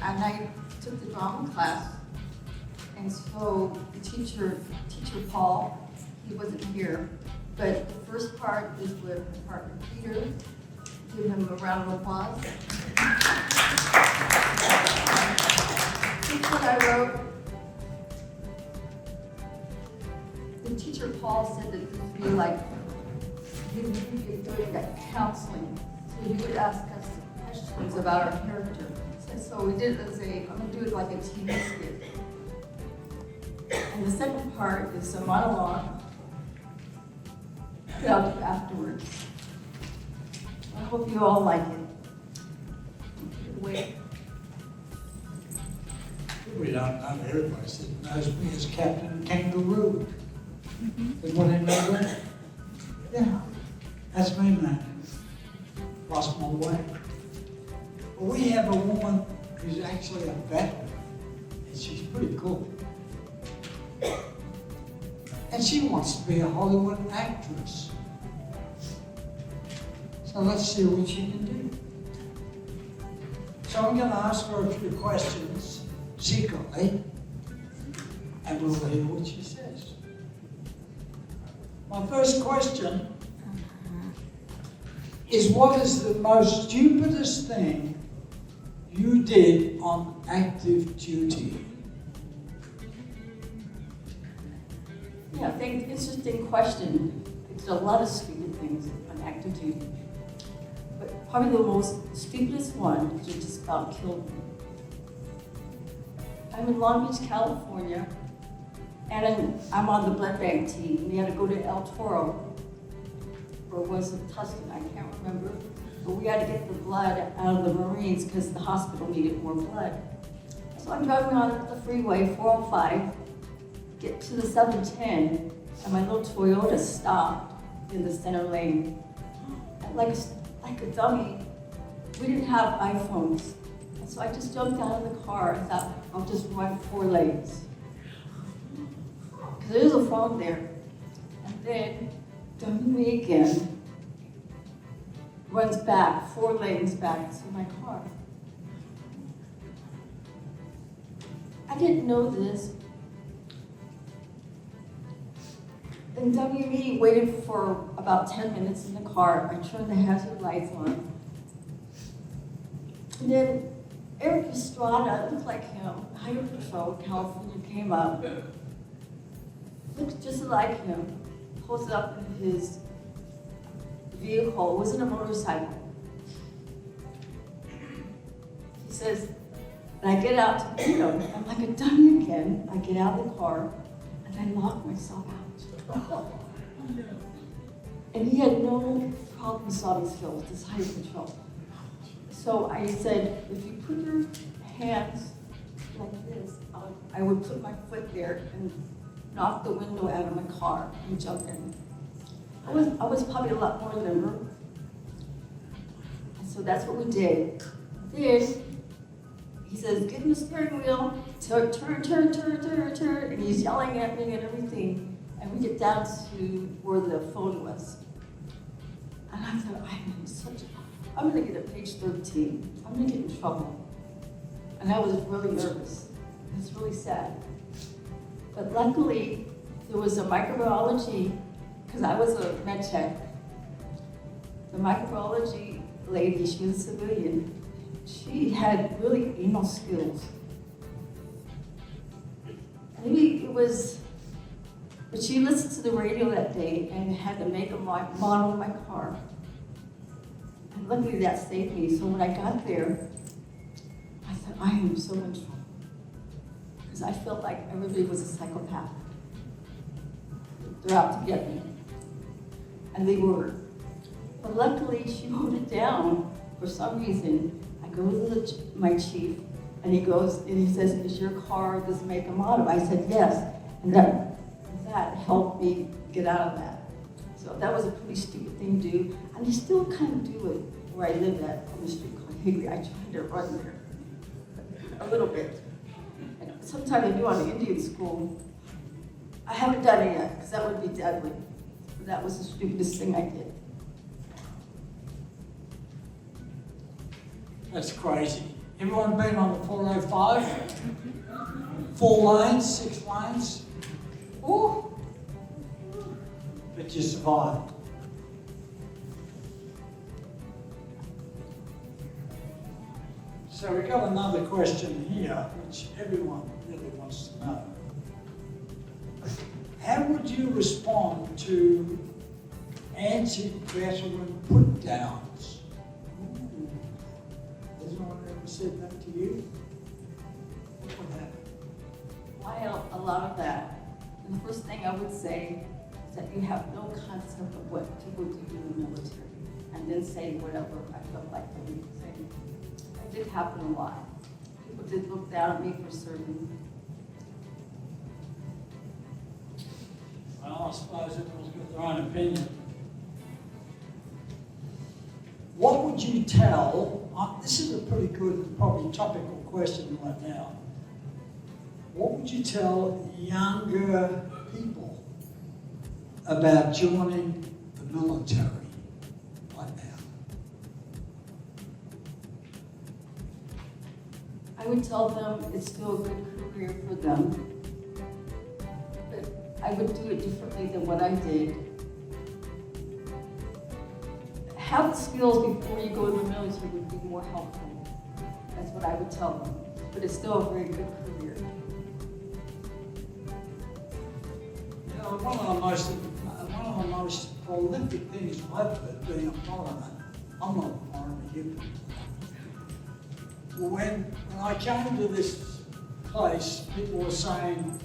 and I took the drama class, and so the teacher Paul, he wasn't here, but the first part is with my partner Peter. Give him a round of applause. Here's what I wrote. The teacher Paul said that this would be like, he would be doing that counseling. So he would ask us questions about our character. So we did it as I'm gonna do it like a TV skit. And the second part is a monologue that I'll do afterwards. I hope you all like it. Wait. We don't know everybody knows me as Captain Kangaroo. Everybody know that? Yeah, that's me, man. Lost my way. But we have a woman who's actually a veteran, and she's pretty cool. And she wants to be a Hollywood actress. So let's see what she can do. So I'm going to ask her a few questions secretly, and we'll hear what she says. My first question is, what is the most stupidest thing you did on active duty? Yeah, I think interesting question. I did a lot of stupid things on active duty. But probably the most stupidest one is it just about killed me. I'm in Long Beach, California, and I'm on the blood bank team. We had to go to El Toro, or was it Tustin? I can't remember. But we had to get the blood out of the Marines because the hospital needed more blood. So I'm driving on the freeway, 405, get to the 710, and my little Toyota stopped in the center lane. Like a dummy, we didn't have iPhones. And so I just jumped out of the car and thought, I'll just run 4 lanes. Because there's a phone there. And then, dummy me again, runs back, 4 lanes back to my car. I didn't know this. And WE waited for about 10 minutes in the car. I turned the hazard lights on. And then Eric Estrada, looked like him, Highway Patrol, California, came up. Looked just like him, pulls up in his vehicle. It wasn't a motorcycle. He says, and I get out to meet him. I'm like a dummy again. I get out of the car and I lock myself out. And he had no problem solving skills, this Highway Patrol. So I said, if you put your hands like this, I would put my foot there and knock the window out of my car and jump in. I was probably a lot more limber. And so that's what we did. Then he says, get in the steering wheel, turn, and he's yelling at me and everything. And we get down to where the phone was. And I thought, I'm gonna get a page 13. I'm gonna get in trouble. And I was really nervous. It was really sad. But luckily, there was a microbiology, because I was a med tech. The microbiology lady, she was a civilian. She had really anal skills. Maybe it was, but she listened to the radio that day and had to make a model of my car. And luckily that saved me. So when I got there, I thought, I am so in trouble. Because I felt like everybody was a psychopath. They're out to get me. And they were. But luckily she wrote it down for some reason. I go to my chief and he goes and he says, is your car this make and model? I said, yes. And that helped me get out of that. So that was a pretty stupid thing to do. And I still kind of do it where I live at on the street called Higley. I try to run there a little bit. And sometimes I do on the Indian school. I haven't done it yet because that would be deadly. But that was the stupidest thing I did. That's crazy. Everyone been on the 405? 4 lanes, 6 lanes? Ooh. But you survived. So we got another question here, which everyone really wants to know. How would you respond to anti-veteran put-downs? Has anyone ever said that to you? What would happen? I had a lot of that. And the first thing I would say is that you have no concept of what people do in the military, and then say whatever I felt like I would say. It did happen a lot. People did look down at me for serving. Well, I suppose everyone's got their own opinion. What would you tell, this is a pretty good, probably topical question right now. What would you tell younger people about joining the military right now? I would tell them it's still a good career for them, but I would do it differently than what I did. Have the skills before you go to the military would be more helpful. That's what I would tell them, but it's still a very good career. You know, one of the most prolific things I've heard being a foreigner, I'm not a foreigner, you. When I came to this place, people were saying,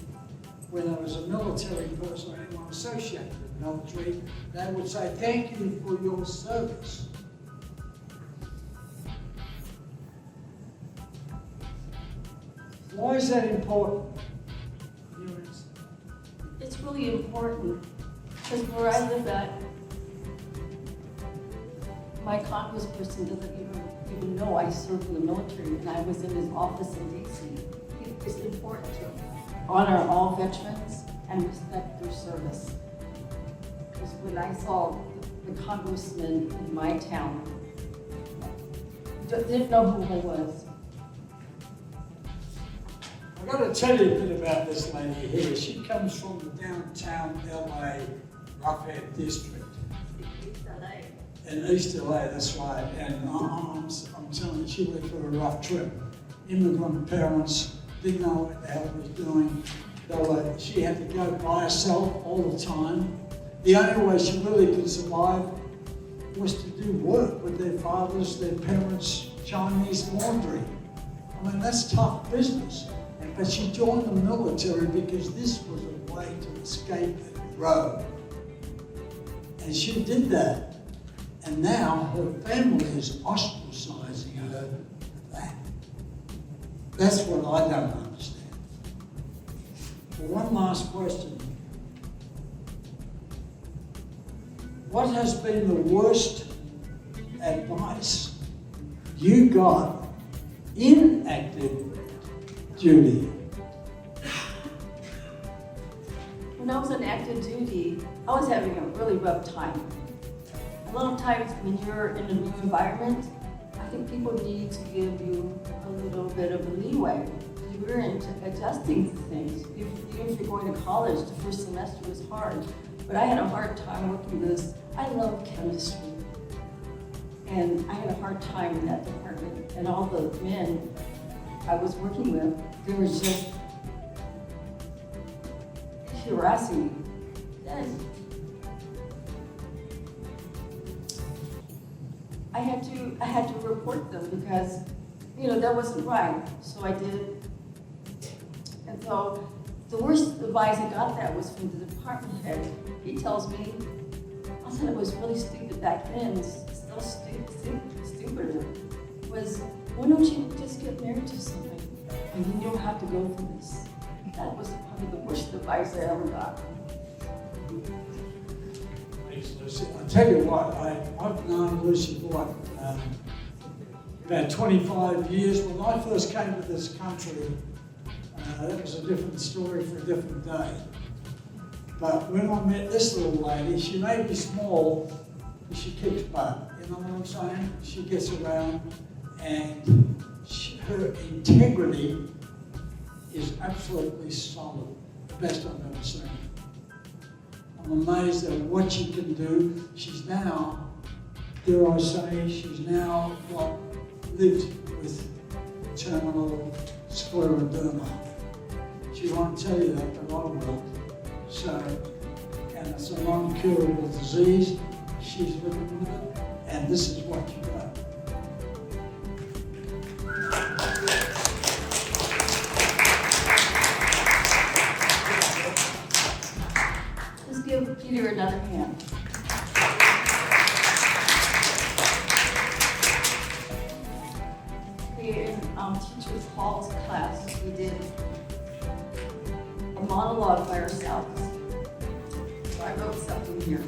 when I was a military person, or anyone associated with the military, they would say, thank you for your service. Why is that important? It's really important because where I live at, my congressperson doesn't even know I served in the military, and I was in his office in D.C. It's important to honor all veterans and respect their service. Because when I saw the congressman in my town, didn't know who he was. I've got to tell you a bit about this lady here. She comes from the downtown LA Roughhead district. East LA. In East LA, that's right. And I'm telling you, she went through a rough trip. Immigrant parents didn't know what the hell he was doing. She had to go by herself all the time. The only way she really could survive was to do work with their fathers, their parents' Chinese laundry. I mean, that's tough business. But she joined the military because this was a way to escape and grow. And she did that. And now her family is ostracizing her for that. That's what I don't understand. Well, one last question. What has been the worst advice you got in active duty? When I was on active duty, I was having a really rough time. A lot of times when you're in a new environment, I think people need to give you a little bit of a leeway. You're adjusting to things. Even if you're going to college, the first semester was hard. But I had a hard time working this. I love chemistry. And I had a hard time in that department. And all the men I was working with, they were just harassing me. Then I had to report them because, that wasn't right. So I did. And so the worst advice I got that was from the department head. He tells me, I thought it was really stupid back then, still stupider, was, why don't you just get married to somebody and you don't have to go through this? That was probably the worst advice I ever got. Thanks, Lucy. I'll tell you what, I've known Lucy for about 25 years. When I first came to this country, that was a different story for a different day. But when I met this little lady, she may be small, but she kicks butt. You know what I'm saying? She gets around and her integrity is absolutely solid, best I've ever seen. I'm amazed at what she can do. She's now, dare I say, she's now lived with terminal scleroderma. She won't tell you that, but I will. So, and it's a non-curable disease. She's living with it, and this is what you got. Let's give Peter another hand. In Teacher Paul's class, we did a monologue by ourselves. So I wrote something here.